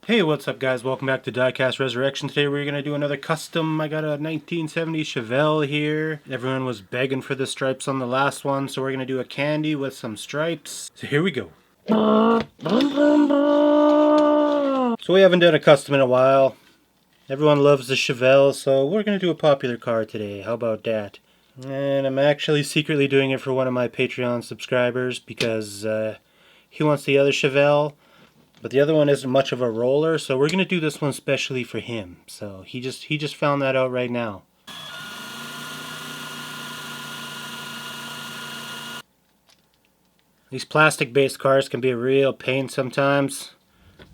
Hey, what's up guys? Welcome back to Diecast Resurrection. Today we're going to do another custom. I got a 1970 Chevelle here. Everyone was begging for the stripes on the last one, so we're going to do a candy with some stripes. So here we go. So we haven't done a custom in a while. Everyone loves the Chevelle, so we're going to do a popular car today. How about that? And I'm actually secretly doing it for one of my Patreon subscribers because he wants the other Chevelle. But the other one isn't much of a roller, so we're going to do this one specially for him. So he just found that out right now. These plastic-based cars can be a real pain sometimes.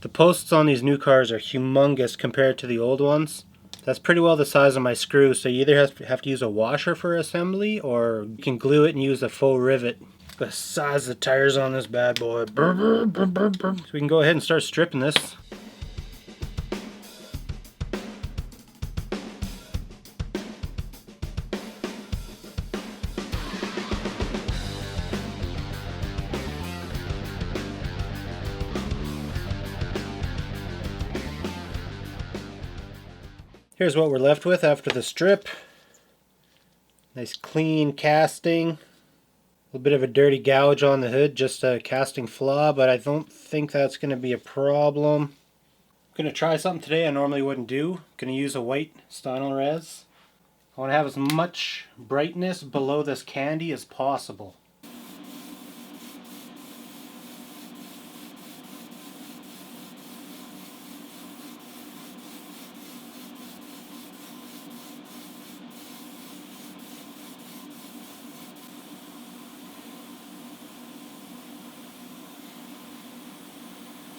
The posts on these new cars are humongous compared to the old ones. That's pretty well the size of my screw, so you either have to use a washer for assembly, or you can glue it and use a faux rivet. The size of the tires on this bad boy. So we can go ahead and start stripping this. Here's what we're left with after the strip. Nice clean casting. A little bit of a dirty gouge on the hood, just a casting flaw, but I don't think that's going to be a problem. I'm going to try something today I normally wouldn't do. I'm going to use a white Stynel Res. I want to have as much brightness below this candy as possible.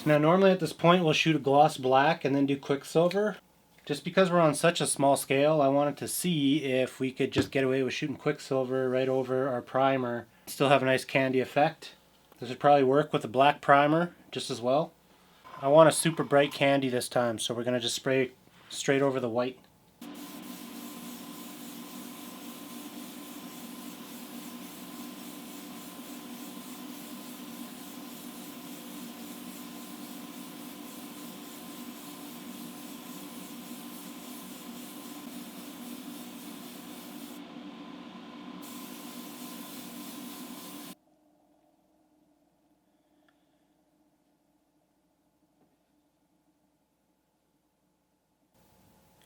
Now normally at this point we'll shoot a gloss black and then do Quicksilver. Just because we're on such a small scale, I wanted to see if we could just get away with shooting Quicksilver right over our primer. Still have a nice candy effect. This would probably work with a black primer just as well. I want a super bright candy this time, so we're going to just spray straight over the white.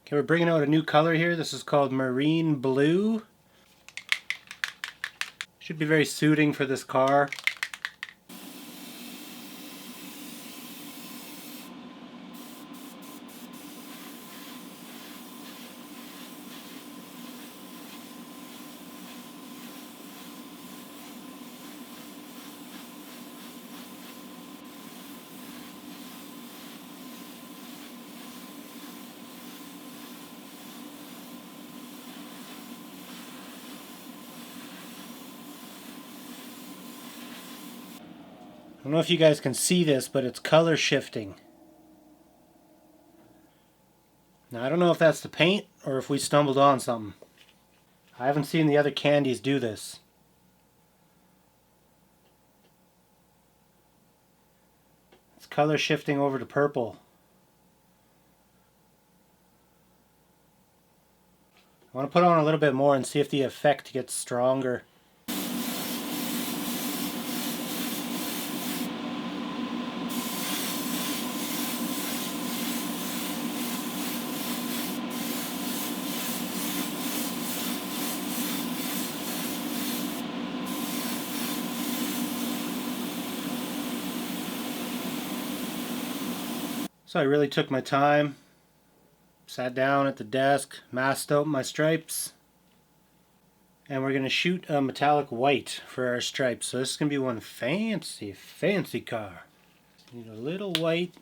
Okay, we're bringing out a new color here. This is called Marine Blue. Should be very suiting for this car. I don't know if you guys can see this, but it's color shifting. Now I don't know if that's the paint or if we stumbled on something. I haven't seen the other candies do this. It's color shifting over to purple. I want to put on a little bit more and see if the effect gets stronger. So I really took my time, sat down at the desk, masked out my stripes, and we're going to shoot a metallic white for our stripes. So this is going to be one fancy, fancy car. Need a little white,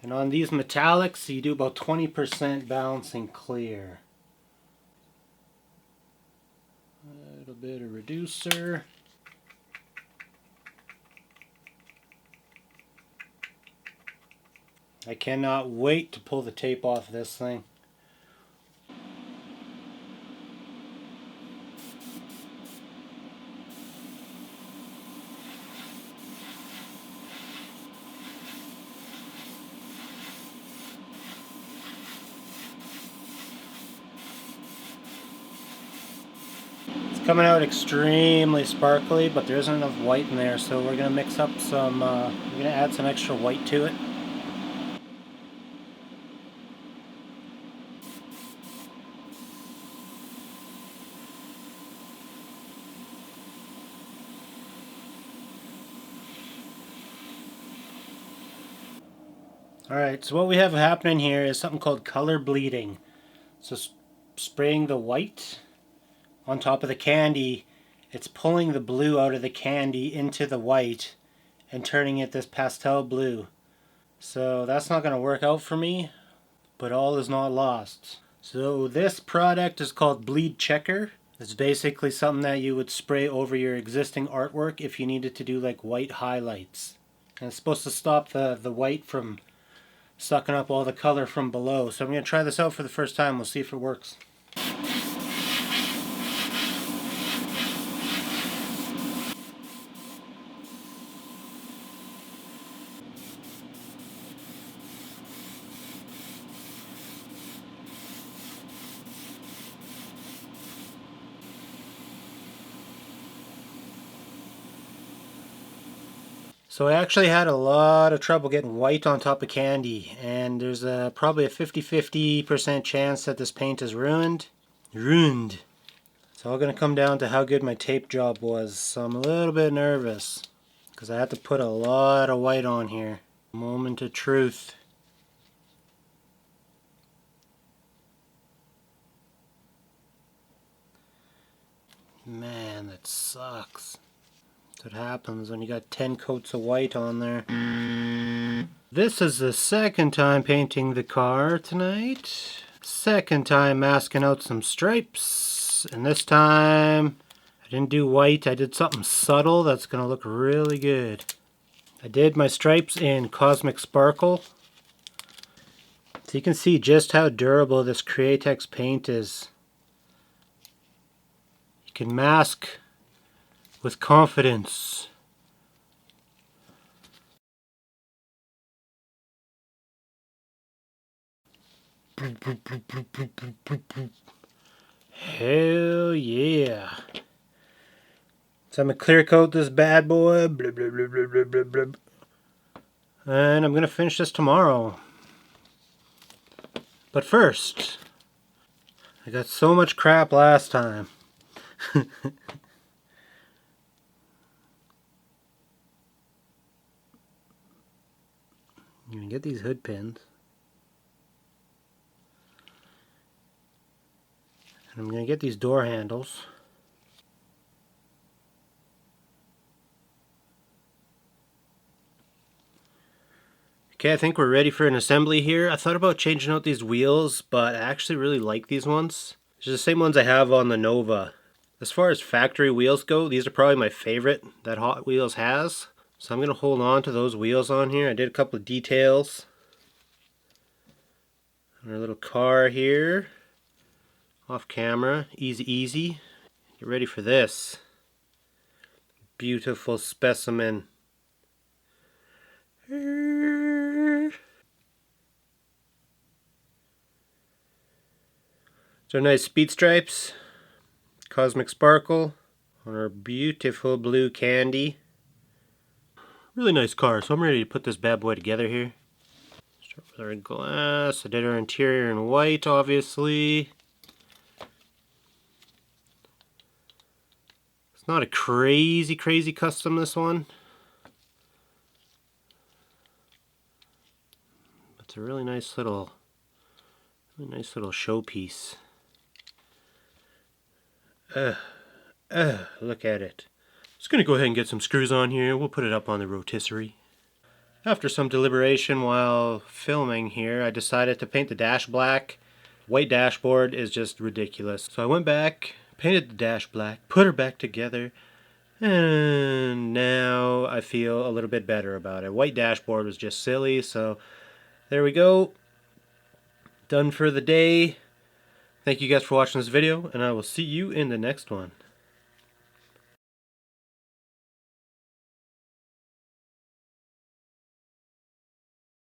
and on these metallics you do about 20% balancing clear. A little bit of reducer. I cannot wait to pull the tape off this thing. coming out extremely sparkly, but there isn't enough white in there, so we're going to mix up some, we're going to add some extra white to it. Alright, so what we have happening here is something called color bleeding. So spraying the white on top of the candy, it's pulling the blue out of the candy into the white and turning it this pastel blue. So that's not going to work out for me, but all is not lost. So this product is called Bleed Checker. It's basically something that you would spray over your existing artwork if you needed to do like white highlights. And it's supposed to stop the white from sucking up all the color from below. So I'm going to try this out for the first time. We'll see if it works. So I actually had a lot of trouble getting white on top of candy, and there's probably a 50-50% chance that this paint is ruined. It's all going to come down to how good my tape job was, so I'm a little bit nervous because I had to put a lot of white on here. Moment of truth. Man, that sucks. That's what happens when you got 10 coats of white on there. This is the second time painting the car tonight. Second time masking out some stripes. And this time I didn't do white, I did something subtle that's going to look really good. I did my stripes in Cosmic Sparkle. So you can see just how durable this Createx paint is. You can mask with confidence. Hell yeah. So I'm going to clear coat this bad boy. And I'm going to finish this tomorrow. But first, I got so much crap last time. You can get these hood pins. And I'm going to get these door handles. Okay, I think we're ready for an assembly here. I thought about changing out these wheels, but I actually really like these ones. These are the same ones I have on the Nova. As far as factory wheels go, these are probably my favorite that Hot Wheels has. So I'm going to hold on to those wheels on here. I did a couple of details on our little car here. Off camera, easy. Get ready for this. Beautiful specimen. So nice speed stripes, Cosmic Sparkle on our beautiful blue candy. Really nice car, so I'm ready to put this bad boy together here. Start with our glass. I did our interior in white, obviously. It's not a crazy custom, this one. It's a really nice little showpiece. Look at it. Just gonna go ahead and get some screws on here. We'll put it up on the rotisserie. After some deliberation while filming here, I decided to paint the dash black. White dashboard is just ridiculous. So I went back, painted the dash black, put her back together, and now I feel a little bit better about it. White dashboard was just silly, so there we go. Done for the day. Thank you guys for watching this video, and I will see you in the next one.